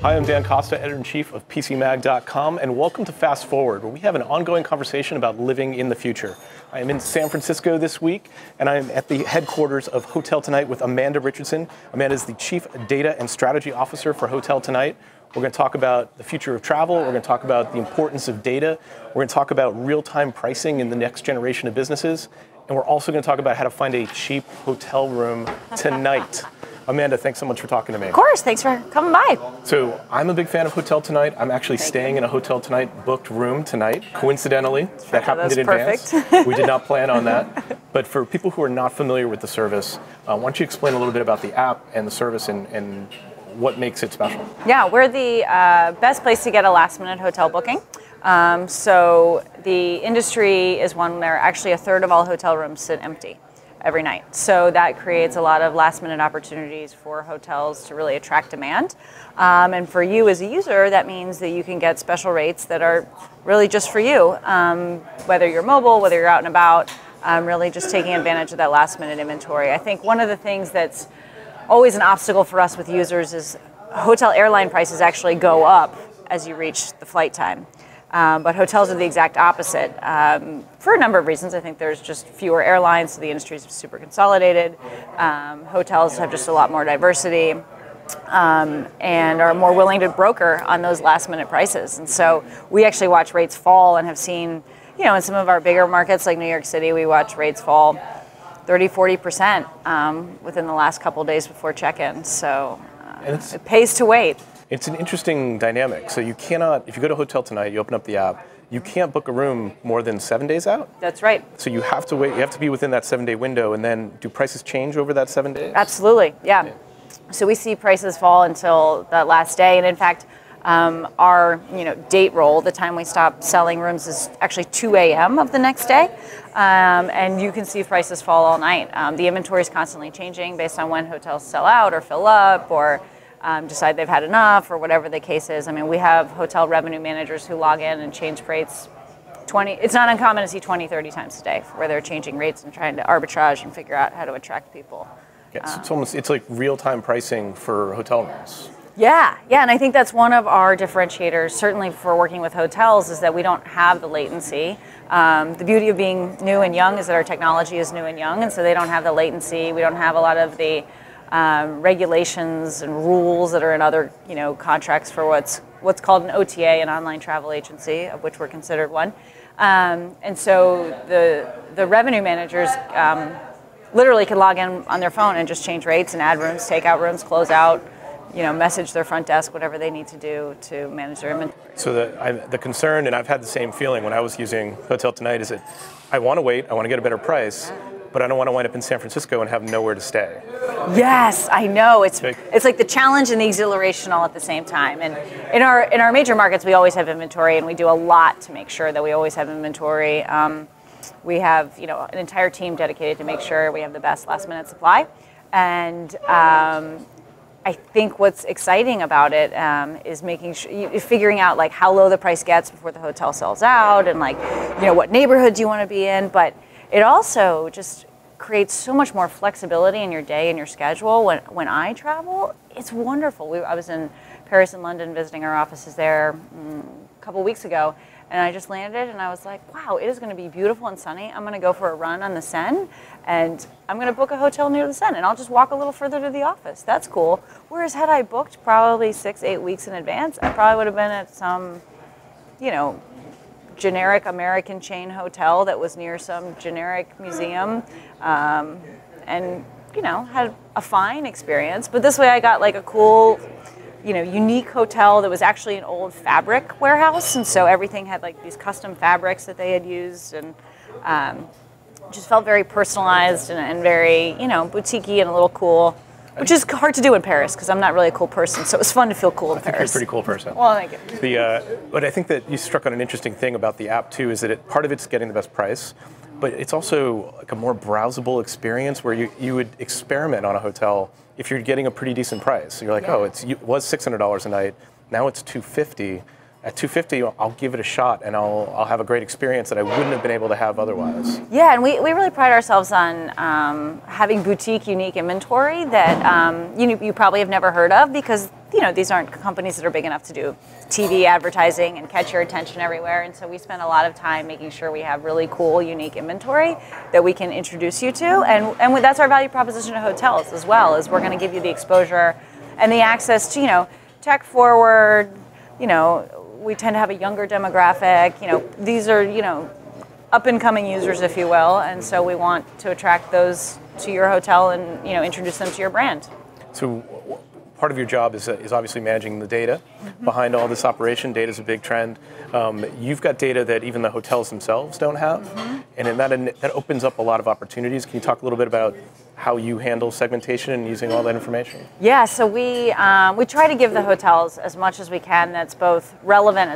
Hi, I'm Dan Costa, editor-in-chief of PCMag.com, and welcome to Fast Forward, where we have an ongoing conversation about living in the future. I am in San Francisco this week, and I'm at the headquarters of Hotel Tonight with Amanda Richardson. Amanda is the Chief Data and Strategy Officer for Hotel Tonight. We're going to talk about the future of travel. We're going to talk about the importance of data. We're going to talk about real-time pricing in the next generation of businesses. And we're also going to talk about how to find a cheap hotel room tonight. Amanda, thanks so much for talking to me. Of course, thanks for coming by. So I'm a big fan of Hotel Tonight. I'm actually staying in a Hotel Tonight booked room tonight, coincidentally. That happened in advance. We did not plan on that. But for people who are not familiar with the service, why don't you explain a little bit about the app and the service and what makes it special? Yeah, we're the best place to get a last-minute hotel booking. So the industry is one where actually a third of all hotel rooms sit empty every night. So that creates a lot of last-minute opportunities for hotels to really attract demand. And for you as a user, that means that you can get special rates that are really just for you, whether you're mobile, whether you're out and about, really just taking advantage of that last-minute inventory. I think one of the things that's always an obstacle for us with users is hotel airline prices actually go up as you reach the flight time. But hotels are the exact opposite for a number of reasons. I think there's just fewer airlines, so the industry is super consolidated. Hotels have just a lot more diversity and are more willing to broker on those last-minute prices. And so we actually watch rates fall and have seen, in some of our bigger markets like New York City, we watch rates fall 30–40% within the last couple of days before check-in. So it pays to wait. It's an interesting dynamic. So you cannot, if you go to Hotel Tonight, you open up the app, you can't book a room more than 7 days out? That's right. So you have to wait, you have to be within that 7-day window, and then do prices change over that 7 days? Absolutely, yeah. So we see prices fall until that last day, and in fact, our date roll, the time we stop selling rooms, is actually 2 a.m. of the next day, and you can see prices fall all night. The inventory is constantly changing based on when hotels sell out or fill up or decide they've had enough or whatever the case is. I mean, we have hotel revenue managers who log in and change rates it's not uncommon to see 20–30 times a day where they're changing rates and trying to arbitrage and figure out how to attract people. Yeah, it's like real-time pricing for hotel rooms. Yeah, and I think that's one of our differentiators, certainly for working with hotels, is that we don't have the latency. The beauty of being new and young is that our technology is new and young, and so they don't have the latency. We don't have a lot of the regulations and rules that are in other contracts for what's called an OTA, an online travel agency, of which we're considered one. And so the revenue managers literally can log in on their phone and just change rates and add rooms, take out rooms, close out, message their front desk, whatever they need to do to manage their inventory. So the concern, and I've had the same feeling when I was using Hotel Tonight, is that I want to wait, I want to get a better price, but I don't want to wind up in San Francisco and have nowhere to stay. Yes, I know. It's like the challenge and the exhilaration all at the same time. And in our major markets, we always have inventory, and we do a lot to make sure that we always have inventory. We have an entire team dedicated to make sure we have the best last-minute supply. And I think what's exciting about it is figuring out like how low the price gets before the hotel sells out, and what neighborhood do you want to be in. But it also just creates so much more flexibility in your day and your schedule. When I travel, it's wonderful. I was in Paris and London visiting our offices there a couple weeks ago, and I just landed and I was like, wow, it is going to be beautiful and sunny. I'm going to go for a run on the Seine, and I'm going to book a hotel near the Seine, and I'll just walk a little further to the office. That's cool. Whereas had I booked probably 6–8 weeks in advance, I probably would have been at some, generic American chain hotel that was near some generic museum, and had a fine experience. But this way I got like a cool unique hotel that was actually an old fabric warehouse, and so everything had like these custom fabrics that they had used, and just felt very personalized and very boutique-y and a little cool. Which is hard to do in Paris because I'm not really a cool person, so it was fun to feel cool in Paris. You're a pretty cool person. Well, thank you. But I think that you struck on an interesting thing about the app too, is that part of it's getting the best price, but it's also like a more browsable experience where you would experiment on a hotel if you're getting a pretty decent price. So you're like, oh, it was $600 a night, now it's $250. at $250, I'll give it a shot and I'll have a great experience that I wouldn't have been able to have otherwise. Yeah, and we really pride ourselves on having boutique, unique inventory that you probably have never heard of, because these aren't companies that are big enough to do TV advertising and catch your attention everywhere. And so we spend a lot of time making sure we have really cool, unique inventory that we can introduce you to. And that's our value proposition to hotels as well, is we're going to give you the exposure and the access to, tech forward, we tend to have a younger demographic. These are, up and coming users, if you will. And so we want to attract those to your hotel and, introduce them to your brand. So part of your job is obviously managing the data behind all this operation. Data is a big trend. You've got data that even the hotels themselves don't have, and that opens up a lot of opportunities. Can you talk a little bit about how you handle segmentation and using all that information? Yeah, so we try to give the hotels as much as we can that's both relevant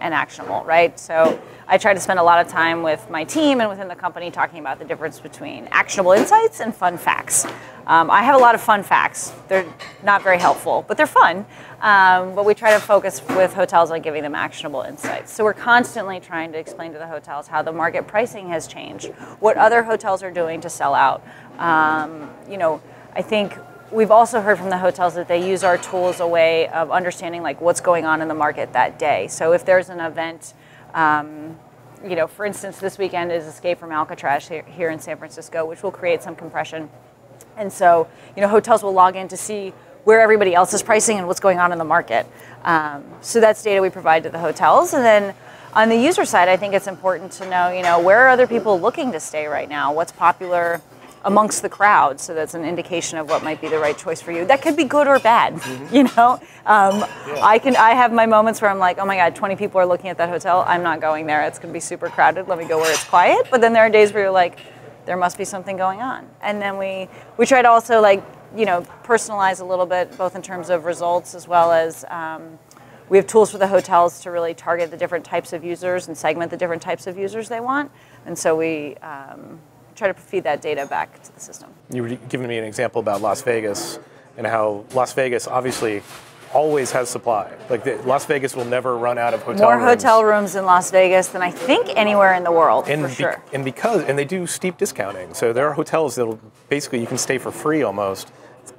and actionable, right? So I try to spend a lot of time with my team and within the company talking about the difference between actionable insights and fun facts. I have a lot of fun facts. They're not very helpful, but they're fun. But we try to focus with hotels on giving them actionable insights. So we're constantly trying to explain to the hotels how the market pricing has changed, what other hotels are doing to sell out. I think we've also heard from the hotels that they use our tool as a way of understanding what's going on in the market that day. So if there's an event, for instance, this weekend is Escape from Alcatraz here in San Francisco, which will create some compression. And so, hotels will log in to see where everybody else is pricing and what's going on in the market. So that's data we provide to the hotels. And then on the user side, I think it's important to know, where are other people looking to stay right now? What's popular amongst the crowd? So that's an indication of what might be the right choice for you. That could be good or bad, I have my moments where I'm like, oh my God, 20 people are looking at that hotel. I'm not going there. It's going to be super crowded. Let me go where it's quiet. But then there are days where you're like, there must be something going on. And then we try to also personalize a little bit, both in terms of results as well as we have tools for the hotels to really target the different types of users and segment the different types of users they want. And so we try to feed that data back to the system. You were giving me an example about Las Vegas and how Las Vegas obviously always has supply. Las Vegas will never run out of hotel rooms. More hotel rooms in Las Vegas than I think anywhere in the world, for sure. And they do steep discounting. So there are hotels that'll basically you can stay for free almost,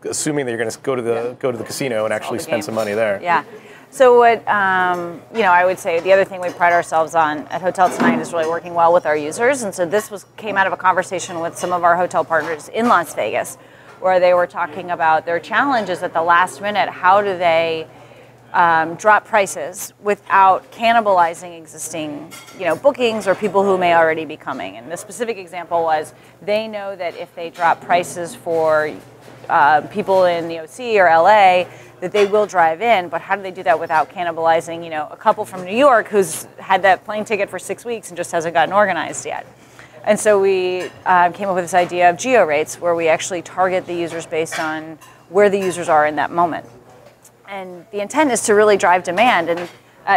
assuming that you're going to go to the casino and actually spend some money there. Yeah. So what I would say the other thing we pride ourselves on at Hotel Tonight is really working well with our users. And so this came out of a conversation with some of our hotel partners in Las Vegas, where they were talking about their challenges at the last minute. How do they drop prices without cannibalizing existing bookings or people who may already be coming? And the specific example was they know that if they drop prices for people in the OC or LA, that they will drive in, but how do they do that without cannibalizing a couple from New York who's had that plane ticket for 6 weeks and just hasn't gotten organized yet? And so we came up with this idea of geo rates, where we actually target the users based on where the users are in that moment. And the intent is to really drive demand. And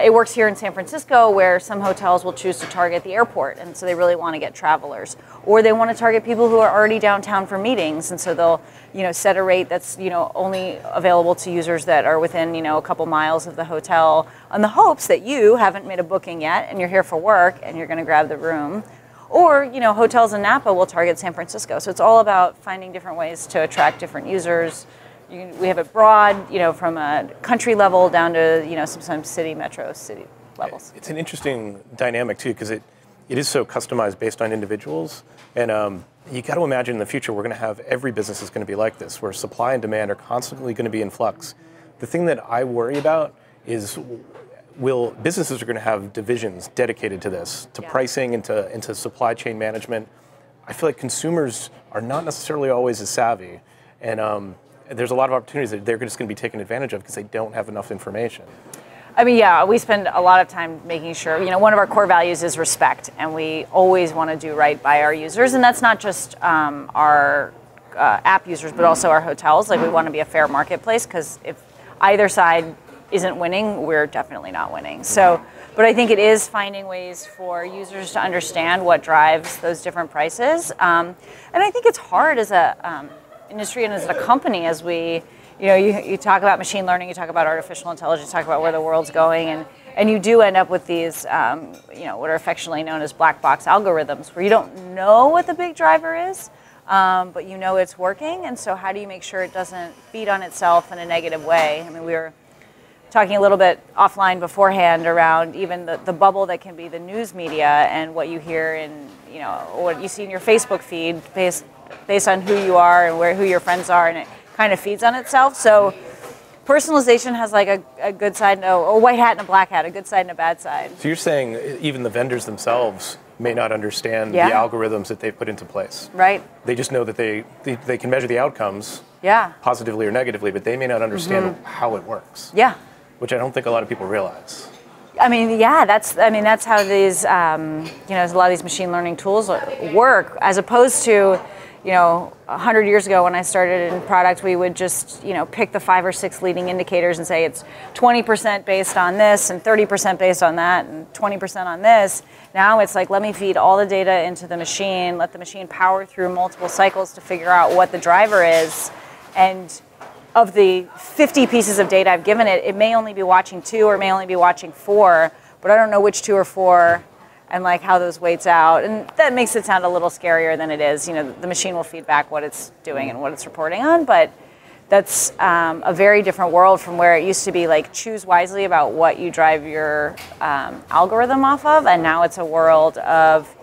it works here in San Francisco, where some hotels will choose to target the airport, and so they really want to get travelers. Or they want to target people who are already downtown for meetings, and so they'll set a rate that's only available to users that are within a couple miles of the hotel, on the hopes that you haven't made a booking yet and you're here for work and you're going to grab the room. Or, hotels in Napa will target San Francisco. So it's all about finding different ways to attract different users. We have it broad, from a country level down to, sometimes metro city levels. It's an interesting dynamic, too, because it is so customized based on individuals. And you got to imagine in the future, we're going to have every business is going to be like this, where supply and demand are constantly going to be in flux. The thing that I worry about is businesses are going to have divisions dedicated to this, to pricing, into supply chain management. I feel like consumers are not necessarily always as savvy, and there's a lot of opportunities that they're just going to be taken advantage of because they don't have enough information. I mean, yeah, we spend a lot of time making sure, one of our core values is respect, and we always want to do right by our users, and that's not just our app users, but also our hotels. We want to be a fair marketplace, because if either side isn't winning, we're definitely not winning. So, but I think it is finding ways for users to understand what drives those different prices. And I think it's hard as a industry and as a company, as we, you talk about machine learning, you talk about artificial intelligence, you talk about where the world's going, and And you do end up with these, what are affectionately known as black box algorithms, where you don't know what the big driver is, but you know it's working. And so how do you make sure it doesn't feed on itself in a negative way? I mean, we were talking a little bit offline beforehand around even the bubble that can be the news media and what you hear in, what you see in your Facebook feed based on who you are and who your friends are, and it kind of feeds on itself. So personalization has like a good side, a white hat and a black hat, a good side and a bad side. So you're saying even the vendors themselves may not understand the algorithms that they've put into place. Right. They just know that they can measure the outcomes positively or negatively, but they may not understand how it works. Yeah. Which I don't think a lot of people realize. I mean, that's how these, a lot of these machine learning tools work, as opposed to, 100 years ago when I started in product, we would just, pick the 5 or 6 leading indicators and say it's 20% based on this and 30% based on that and 20% on this. Now it's like, let me feed all the data into the machine, let the machine power through multiple cycles to figure out what the driver is. And of the 50 pieces of data I've given it, it may only be watching 2 or may only be watching 4, but I don't know which 2 or 4 and like how those weights out. And that makes it sound a little scarier than it is. The machine will feed back what it's doing and what it's reporting on, but that's a very different world from where it used to be like choose wisely about what you drive your algorithm off of, and now it's a world of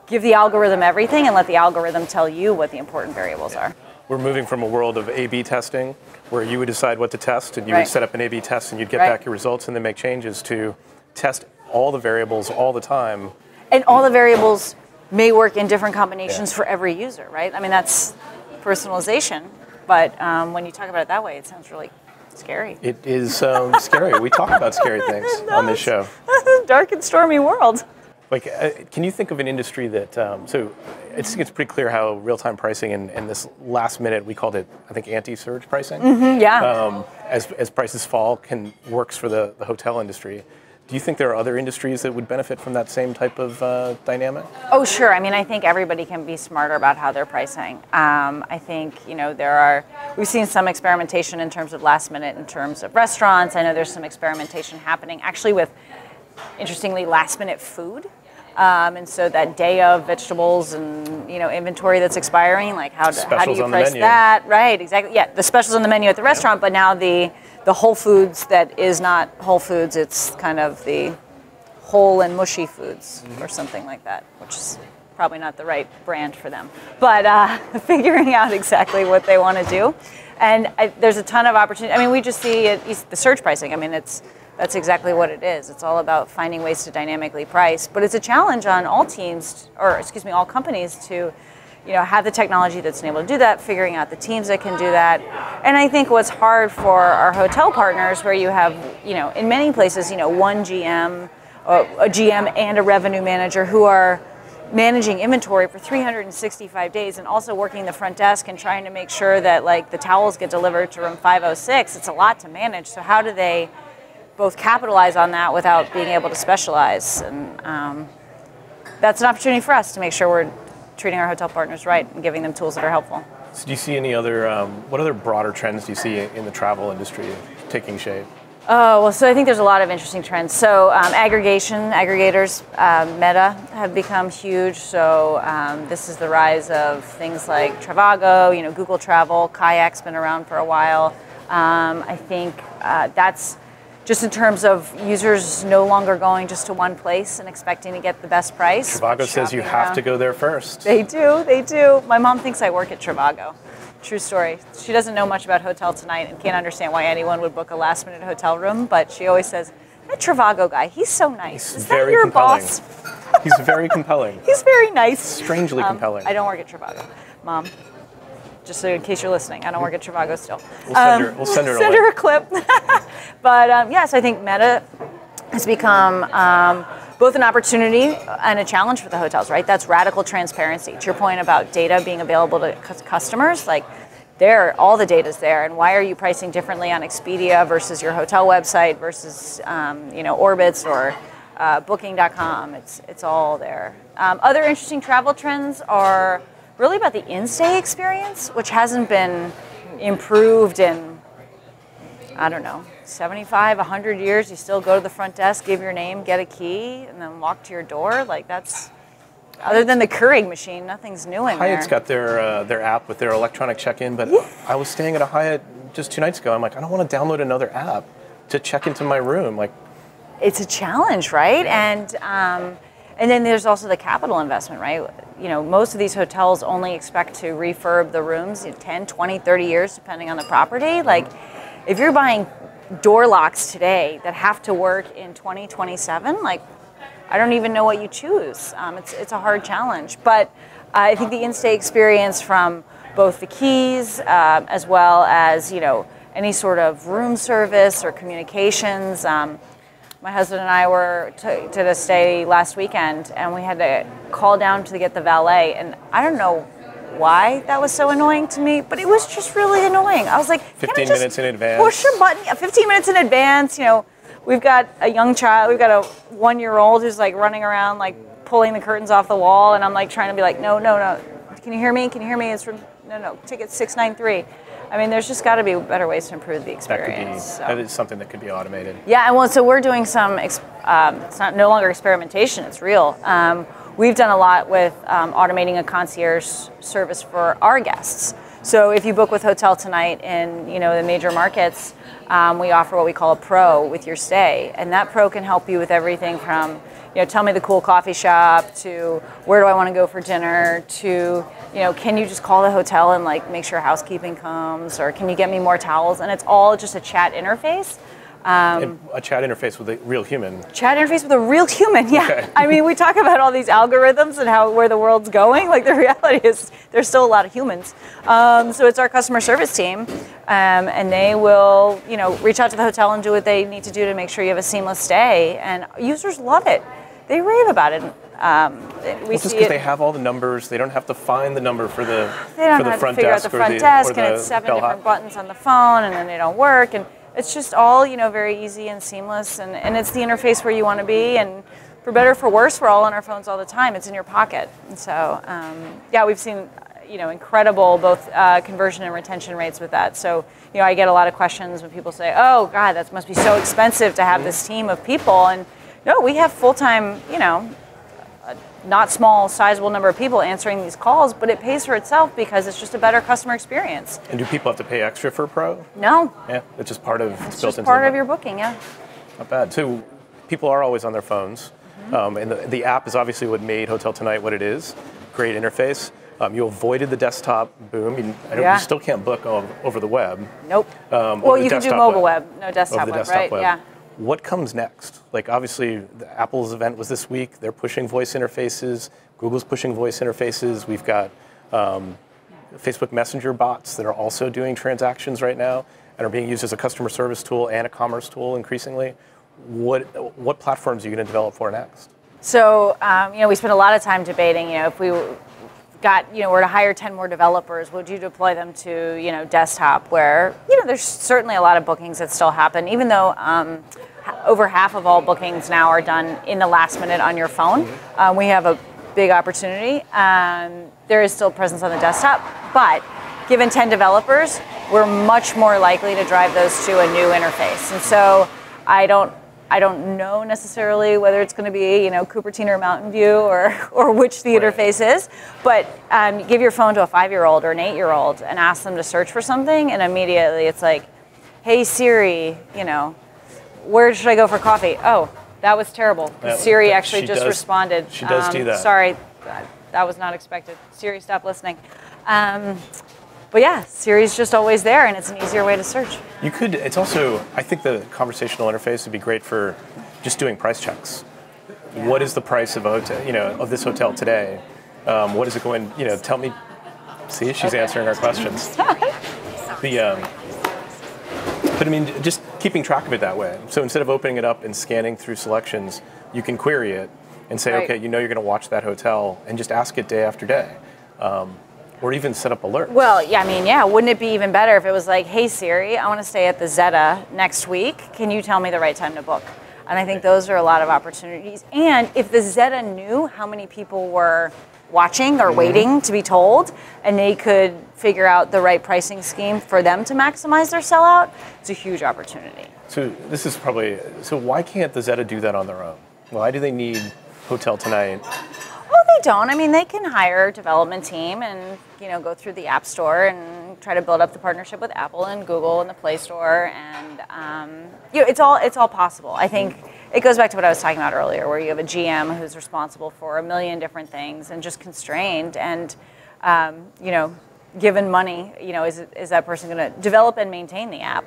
give the algorithm everything and let the algorithm tell you what the important variables are. We're moving from a world of A/B testing, where you would decide what to test, and you would set up an A/B test, and you'd get back your results and then make changes, to test all the variables all the time. And all the variables may work in different combinations for every user, right? I mean, that's personalization, but when you talk about it that way, it sounds really scary. It is scary. We talk about scary things on this show. Dark and stormy world. Like, can you think of an industry that, so I think it's pretty clear how real-time pricing and this last minute, we called it, I think, anti-surge pricing. As prices fall, works for the hotel industry. Do you think there are other industries that would benefit from that same type of dynamic? Oh, sure. I mean, I think everybody can be smarter about how they're pricing. I think, we've seen some experimentation in terms of last minute, in terms of restaurants. I know there's some experimentation happening actually with, interestingly, last minute food. And so that day of vegetables and inventory that's expiring, like how do you price that? Right, exactly. Yeah, the specials on the menu at the restaurant, but now the Whole Foods that is not Whole Foods, it's kind of the whole and mushy foods or something like that, which is probably not the right brand for them. But figuring out exactly what they want to do. And there's a ton of opportunity. I mean, we just see the surge pricing. I mean, that's exactly what it is. It's all about finding ways to dynamically price. But it's a challenge on all teams, all companies to have the technology that's able to do that, figuring out the teams that can do that. And I think what's hard for our hotel partners, where you have, in many places, one GM, a GM and a revenue manager who are managing inventory for 365 days and also working the front desk and trying to make sure that like the towels get delivered to room 506. It's a lot to manage. So how do they both capitalize on that without being able to specialize? And that's an opportunity for us to make sure we're treating our hotel partners right and giving them tools that are helpful. So do you see any other, what other broader trends do you see in the travel industry taking shape? Oh, well, so I think there's a lot of interesting trends. So aggregators, Meta have become huge. So this is the rise of things like Trivago, Google Travel, Kayak's been around for a while. I think that's just in terms of users no longer going just to one place and expecting to get the best price. Trivago says you have to go there first. They do. My mom thinks I work at Trivago. True story. She doesn't know much about Hotel Tonight and can't understand why anyone would book a last minute hotel room, but she always says, that Trivago guy, he's so nice. Is that your boss? He's very compelling. He's very nice. Strangely compelling. I don't work at Trivago, Mom. Just so in case you're listening, I don't work at Trivago still. We'll send her a clip. But yes, I think Meta has become both an opportunity and a challenge for the hotels, right? That's radical transparency. To your point about data being available to customers, like all the data's there, and why are you pricing differently on Expedia versus your hotel website versus Orbitz or Booking.com? It's all there. Other interesting travel trends are really about the in-stay experience, which hasn't been improved in I don't know, 75, 100 years, you still go to the front desk, give your name, get a key, and then walk to your door. Like that's, other than the Keurig machine, nothing's new in there. Hyatt's got their app with their electronic check-in, but I was staying at a Hyatt just 2 nights ago. I'm like, I don't want to download another app to check into my room. Like, it's a challenge, right? And then there's also the capital investment, right? You know, most of these hotels only expect to refurb the rooms in 10, 20, 30 years, depending on the property. Like, if you're buying door locks today that have to work in 2027, like, I don't even know what you choose. It's a hard challenge. But I think the in-stay experience from both the keys as well as, you know, any sort of room service or communications. My husband and I did a stay last weekend, and we had to call down to get the valet. And I don't know why that was so annoying to me, but it was just really annoying. I was like, 15 minutes in advance. Push a button. 15 minutes in advance. You know, we've got a young child. We've got a 1-year-old who's like running around, like pulling the curtains off the wall, and I'm like trying to be like, no. Can you hear me? Can you hear me? It's from ticket 693. I mean, there's just got to be better ways to improve the experience. That is something that could be automated. Yeah, and well, so we're doing some, it's no longer experimentation, it's real. We've done a lot with automating a concierge service for our guests. So if you book with Hotel Tonight in, you know, the major markets, we offer what we call a pro with your stay. And that pro can help you with everything from, you know, tell me the cool coffee shop, to where do I want to go for dinner, to, you know, can you just call the hotel and like make sure housekeeping comes, or can you get me more towels? And it's all just a chat interface. A chat interface with a real human. Chat interface with a real human, yeah. Okay. I mean, we talk about all these algorithms and where the world's going. Like, the reality is there's still a lot of humans. So it's our customer service team, and they will, you know, reach out to the hotel and do what they need to do to make sure you have a seamless stay. And users love it. They rave about it. Just because they have all the numbers, they don't have to find the number for the front desk. They don't have to figure out the front desk, and it's 7 different buttons on the phone, and then they don't work. And it's just all, you know, very easy and seamless, and it's the interface where you want to be, and for better or for worse, we're all on our phones all the time. It's in your pocket. And so, yeah, we've seen, you know, incredible both conversion and retention rates with that. So, you know, I get a lot of questions when people say, oh, God, that must be so expensive to have this team of people. And no, we have full-time, you know, not small, sizable number of people answering these calls, but it pays for itself because it's just a better customer experience. And do people have to pay extra for a pro? No. Yeah, it's just part of it's built into part of your booking, yeah. Not bad. So people are always on their phones, and the app is obviously what made Hotel Tonight what it is. Great interface. You avoided the desktop boom. You still can't book over the web. Nope. Well, you can do mobile web, no desktop web, right? Yeah. What comes next? Like, obviously, Apple's event was this week. They're pushing voice interfaces. Google's pushing voice interfaces. We've got Facebook Messenger bots that are also doing transactions right now and are being used as a customer service tool and a commerce tool increasingly. What platforms are you going to develop for next? So, you know, we spent a lot of time debating, you know, if we were to hire 10 more developers, would you deploy them to, you know, desktop, where, you know, there's certainly a lot of bookings that still happen, even though over half of all bookings now are done in the last minute on your phone. We have a big opportunity. There is still presence on the desktop, but given 10 developers, we're much more likely to drive those to a new interface. And so I don't know necessarily whether it's going to be, you know, Cupertino or Mountain View or which the interface is, but give your phone to a 5-year-old or an 8-year-old and ask them to search for something, and immediately it's like, hey Siri, you know, where should I go for coffee? Oh, that was terrible. Siri actually just responded. She does do that. Sorry, that was not expected. Siri, stop listening. But yeah, Siri's just always there, and it's an easier way to search. It's also, I think the conversational interface would be great for just doing price checks. Yeah. What is the price of of this hotel today? What is it going, you know, tell me. See, she's answering our questions. But I mean, just keeping track of it that way. So instead of opening it up and scanning through selections, you can query it and say, okay, you know you're going to watch that hotel, and just ask it day after day. Or even set up alerts. Well, yeah, I mean, yeah, wouldn't it be even better if it was like, hey Siri, I want to stay at the Zeta next week. Can you tell me the right time to book? And I think those are a lot of opportunities. And if the Zeta knew how many people were watching or waiting to be told, and they could figure out the right pricing scheme for them to maximize their sellout, it's a huge opportunity. So this is probably, so why can't the Zeta do that on their own? Why do they need Hotel Tonight? Oh, they don't. I mean, they can hire a development team and, go through the App Store and try to build up the partnership with Apple and Google and the Play Store, and it's all possible. I think it goes back to what I was talking about earlier, where you have a GM who's responsible for a million different things and just constrained, and given money, is that person going to develop and maintain the app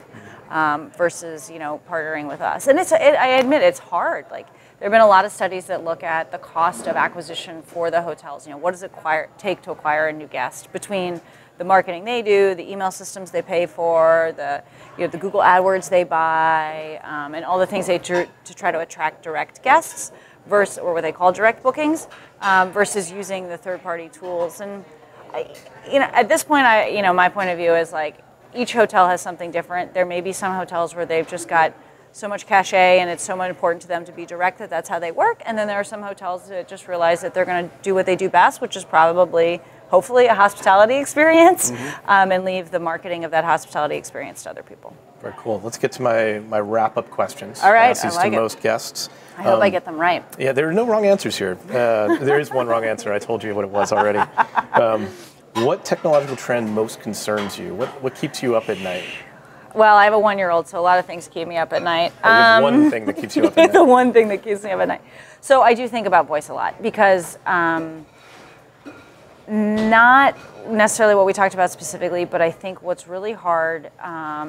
versus partnering with us? And I admit it's hard. Like, there have been a lot of studies that look at the cost of acquisition for the hotels. What does it take to acquire a new guest, between the marketing they do, the email systems they pay for, the Google AdWords they buy, and all the things they do to try to attract direct guests, or what they call direct bookings, versus using the third-party tools. And at this point, my point of view is like each hotel has something different. There may be some hotels where they've just got so much cachet and it's so much important to them to be direct that that's how they work. And then there are some hotels that just realize that they're going to do what they do best, which is probably, hopefully, a hospitality experience, and leave the marketing of that hospitality experience to other people. Very cool. Let's get to my wrap-up questions. All right, I ask these to most guests. I hope I get them right. Yeah, there are no wrong answers here. There is one wrong answer. I told you what it was already. What technological trend most concerns you? What keeps you up at night? Well, I have a 1-year-old, so a lot of things keep me up at night. One thing that keeps you up at night. The one thing that keeps me up at night. So I do think about voice a lot, because not necessarily what we talked about specifically, but I think what's really hard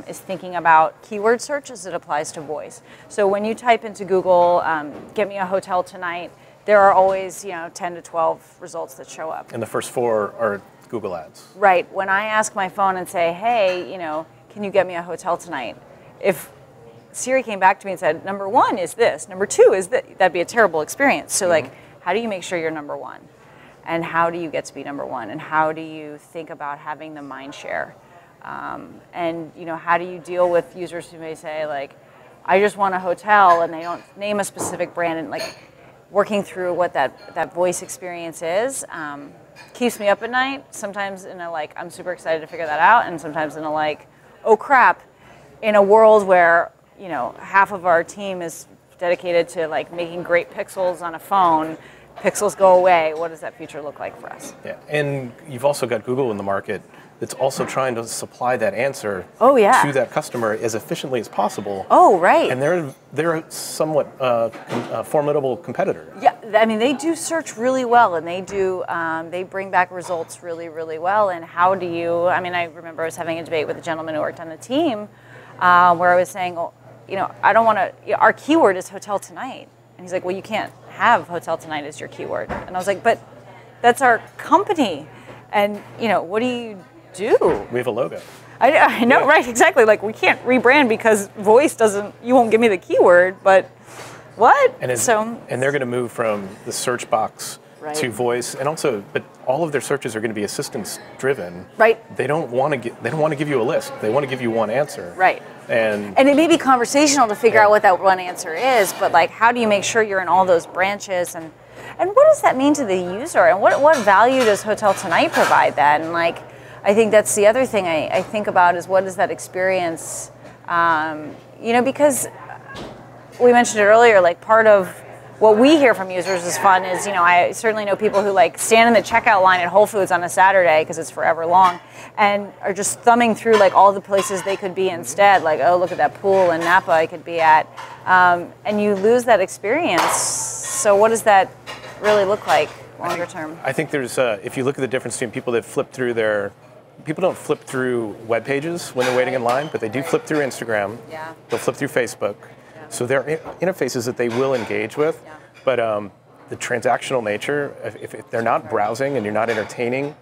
is thinking about keyword search as it applies to voice. So when you type into Google, get me a hotel tonight, there are always 10 to 12 results that show up. And the first 4 are Google ads. Right. When I ask my phone and say, hey, can you get me a hotel tonight? If Siri came back to me and said, number 1 is this, number 2 is that, that'd be a terrible experience. So like, how do you make sure you're number 1? And how do you get to be number 1? And how do you think about having the mind share? And how do you deal with users who may say, like, I just want a hotel, and they don't name a specific brand, and like working through what that voice experience is keeps me up at night. Sometimes in a like, I'm super excited to figure that out, and sometimes in a like, oh crap, in a world where half of our team is dedicated to like making great pixels on a phone, pixels go away, what does that future look like for us? Yeah, and you've also got Google in the market that's also trying to supply that answer to that customer as efficiently as possible. Oh, right. And they're a somewhat formidable competitor. Yeah, I mean, they do search really well, and they bring back results really, really well. And how do you, I remember I was having a debate with a gentleman who worked on the team where I was saying, I don't want to, our keyword is hotel tonight. And he's like, well, you can't have hotel tonight as your keyword. And I was like, but that's our company. And, what do you do? We have a logo. I know, right, exactly. Like, we can't rebrand because voice you won't give me the keyword, but what? And they're going to move from the search box to voice, and also, but all of their searches are going to be assistance driven. Right. They don't want to give you a list. They want to give you one answer. Right. And it may be conversational to figure out what that one answer is, but like, how do you make sure you're in all those branches, and what does that mean to the user, and what value does Hotel Tonight provide then? Like, I think that's the other thing I think about is what is that experience, because we mentioned it earlier, like part of what we hear from users is fun is, I certainly know people who like stand in the checkout line at Whole Foods on a Saturday because it's forever long and are just thumbing through like all the places they could be instead, like, oh, look at that pool in Napa I could be at, and you lose that experience. So what does that really look like longer term? I think there's, if you look at the difference between people that flip through people don't flip through web pages when they're waiting in line, but they do flip through Instagram. Yeah. They'll flip through Facebook. Yeah. So there are interfaces that they will engage with, but the transactional nature, if they're not browsing and you're not entertaining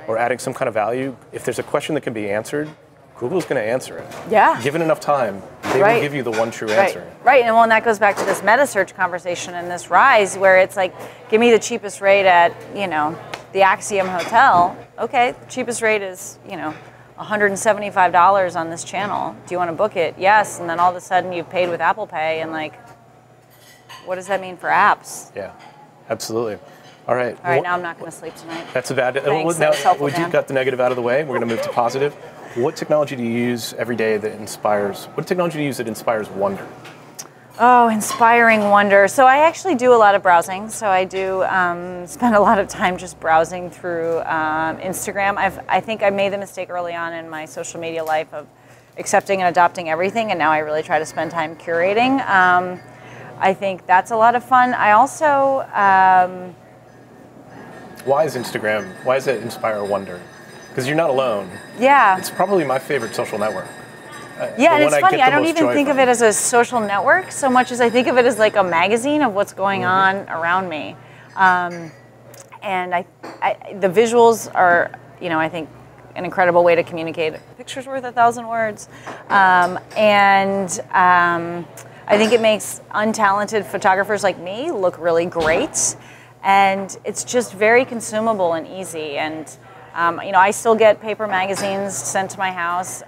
or adding some kind of value, if there's a question that can be answered, Google's going to answer it. Yeah. Given enough time, they will give you the one true answer. Right, and that goes back to this meta search conversation and this rise where it's like, give me the cheapest rate at, the Axiom Hotel. Okay, the cheapest rate is, $175 on this channel. Do you want to book it? Yes, and then all of a sudden you've paid with Apple Pay, and like, what does that mean for apps? Yeah, absolutely. All right. All right, now I'm not going to sleep tonight. That's a bad. Thanks, Now helpful, we Dan. got the negative out of the way. We're going to move to positive. What technology do you use every day that inspires? What technology do you use that inspires wonder? Oh, inspiring wonder. So I actually do a lot of browsing. So I do spend a lot of time just browsing through Instagram. I think I made the mistake early on in my social media life of accepting and adopting everything, and now I really try to spend time curating. I think that's a lot of fun. I also... Why is Instagram? Why does it inspire wonder? Because you're not alone. Yeah. It's probably my favorite social network. Yeah, and it's funny, I don't even think of it as a social network so much as I think of it as like a magazine of what's going on around me. And the visuals are, I think, an incredible way to communicate. A picture's worth 1,000 words. I think it makes untalented photographers like me look really great. And it's just very consumable and easy. And, I still get paper magazines sent to my house.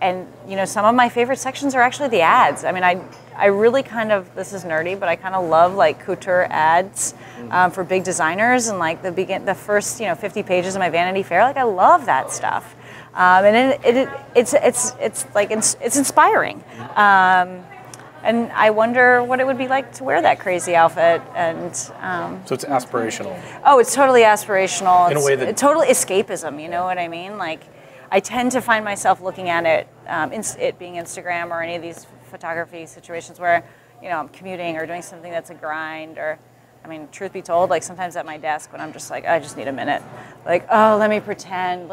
And some of my favorite sections are actually the ads. I mean, I really kind of, this is nerdy, but I kind of love like couture ads for big designers, and like the first 50 pages of my Vanity Fair. Like I love that stuff, and it's inspiring. And I wonder what it would be like to wear that crazy outfit. And so it's aspirational. Oh, it's totally aspirational. In a way that it's total escapism. You know what I mean? Like, I tend to find myself looking at it, it being Instagram or any of these photography situations where, I'm commuting or doing something that's a grind, or, truth be told, like sometimes at my desk when I'm just like, I just need a minute. Like, oh, let me pretend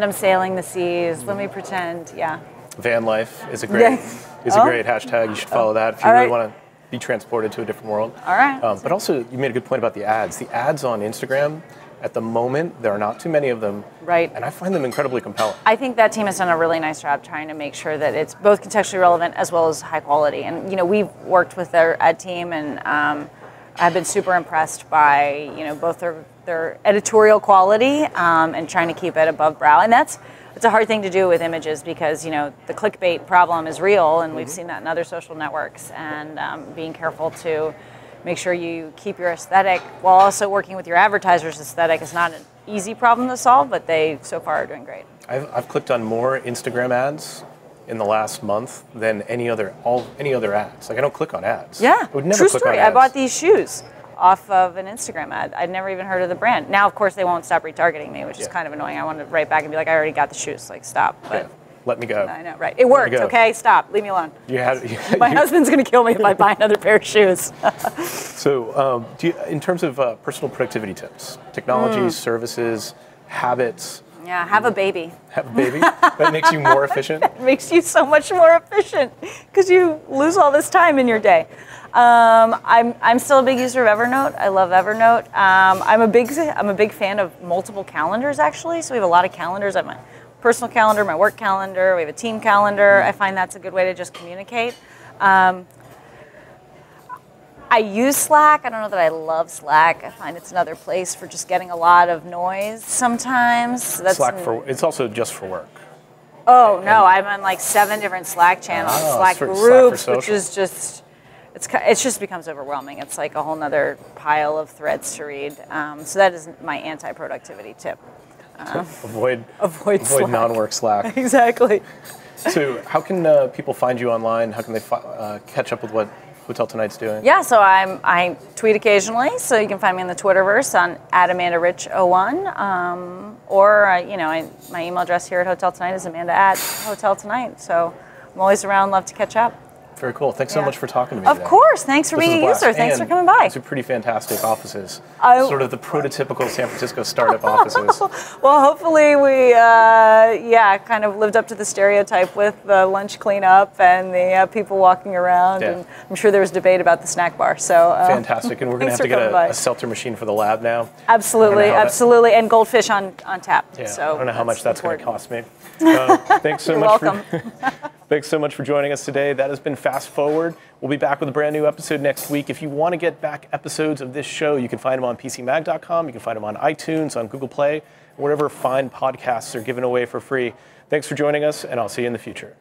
I'm sailing the seas. Let me pretend, yeah. Van life is a great hashtag. You should follow that if you really want to be transported to a different world. All right. But also, you made a good point about the ads. The ads on Instagram, at the moment, there are not too many of them. Right. And I find them incredibly compelling. I think that team has done a really nice job trying to make sure that it's both contextually relevant as well as high quality. And, we've worked with their ad team, and I've been super impressed by, both their editorial quality and trying to keep it above brow. And it's a hard thing to do with images because, the clickbait problem is real, and we've seen that in other social networks, and being careful to make sure you keep your aesthetic while also working with your advertisers' aesthetic is not an easy problem to solve, but they so far are doing great. I've clicked on more Instagram ads in the last month than any other ads. Like I don't click on ads. Yeah, I would never true click story. on ads. I bought these shoes off of an Instagram ad. I'd never even heard of the brand. Now, of course, they won't stop retargeting me, which is kind of annoying. I wanted to write back and be like, I already got the shoes. Like, stop. But let me go. I know, right? It worked. Okay, stop. Leave me alone. My husband's going to kill me if I buy another pair of shoes. So, in terms of personal productivity tips, technologies, services, habits. Yeah, have a baby. Have a baby? That makes you more efficient? It makes you so much more efficient because you lose all this time in your day. I'm still a big user of Evernote. I love Evernote. I'm a big fan of multiple calendars, actually. So we have a lot of calendars. I have my personal calendar, my work calendar. We have a team calendar. I find that's a good way to just communicate. I use Slack. I don't know that I love Slack. I find it's another place for just getting a lot of noise sometimes. It's also just for work. Oh, no. I'm on like 7 different Slack channels, Slack groups, which is just... It just becomes overwhelming. It's like a whole nother pile of threads to read. So that is my anti-productivity tip. Avoid Slack. non-work Slack. Exactly. So how can people find you online? How can they catch up with what Hotel Tonight's doing? Yeah, so I tweet occasionally, so you can find me in the Twitterverse on @AmandaRich01, or my email address here at Hotel Tonight is Amanda@HotelTonight. So I'm always around, love to catch up. Very cool. Thanks so much for talking to me today. Of course. Thanks for being a user. Thanks for coming by. These are pretty fantastic offices. Sort of the prototypical San Francisco startup offices. Well, hopefully we, kind of lived up to the stereotype with the lunch cleanup and the people walking around. Yeah. And I'm sure there was debate about the snack bar. So fantastic. And we're going to have to get a seltzer machine for the lab now. Absolutely. And goldfish on tap. Yeah, so I don't know how much that's going to cost me. Thanks so much. You're welcome. Thanks so much for joining us today. That has been Fast Forward. We'll be back with a brand new episode next week. If you want to get back episodes of this show, you can find them on PCMag.com. You can find them on iTunes, on Google Play, wherever fine podcasts are given away for free. Thanks for joining us, and I'll see you in the future.